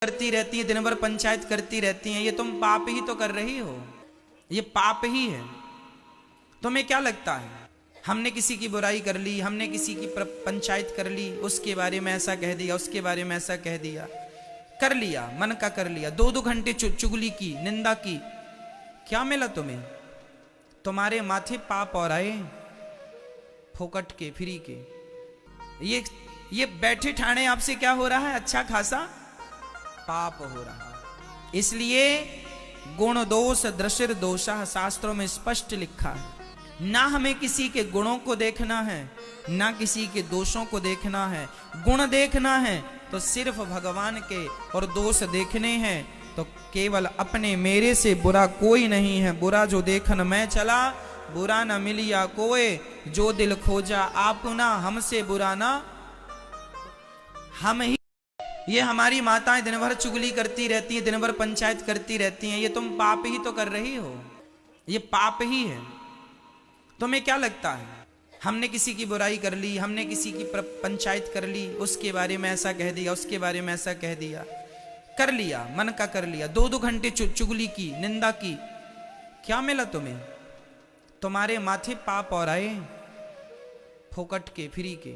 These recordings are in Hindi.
करती रहती है, दिन भर पंचायत करती रहती हैं, ये तुम पाप ही तो कर रही हो, ये पाप ही है। तुम्हें क्या लगता है, हमने किसी की बुराई कर ली, हमने किसी की पंचायत कर ली, उसके बारे में ऐसा कह दिया, उसके बारे में ऐसा कह दिया, कर लिया, मन का कर लिया, 2-2 घंटे चुगली की, निंदा की, क्या मिला तुम्हें? तुम्हारे माथे पाप और आए, फोकट के, फ्री के। ये बैठे ठाणे आपसे क्या हो रहा है? अच्छा खासा पाप हो रहा है। इसलिए गुण दोष दृशिर दोषा शास्त्रों में स्पष्ट लिखा है, ना हमें किसी के गुणों को देखना है, ना किसी के दोषों को देखना है। गुण देखना है तो सिर्फ भगवान के, और दोष देखने हैं तो केवल अपने। मेरे से बुरा कोई नहीं है, बुरा जो देखन मैं चला, बुरा न मिलिया कोई, जो दिल खोजा आपना, हमसे बुरा ना हम ही। ये हमारी माताएं दिन भर चुगली करती रहती हैं, दिन भर पंचायत करती रहती हैं, ये तुम पाप ही तो कर रही हो, ये पाप ही है। तुम्हें क्या लगता है, हमने किसी की बुराई कर ली, हमने किसी की पंचायत कर ली, उसके बारे में ऐसा कह दिया, उसके बारे में ऐसा कह दिया, कर लिया, मन का कर लिया, 2-2 घंटे चुगली की, निंदा की, क्या मिला तुम्हें? तुम्हारे माथे पाप और आए, फोकट के, फ्री के।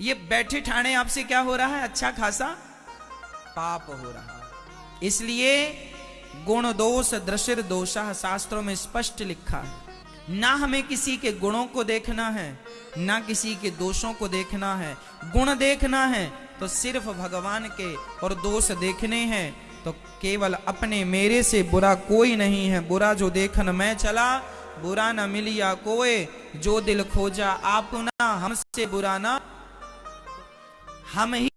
ये बैठे ठाणे आपसे क्या हो रहा है? अच्छा खासा पाप हो रहा है। इसलिए गुण दोष दृशिर दोषा शास्त्रों में स्पष्ट लिखा है, ना हमें किसी के गुणों को देखना है, ना किसी के दोषों को देखना है। गुण देखना है तो सिर्फ भगवान के, और दोष देखने हैं तो केवल अपने। मेरे से बुरा कोई नहीं है, बुरा जो देखन मैं चला, बुरा न मिलिया कोई, जो दिल खोजा आपना, हमसे बुरा ना हम ही।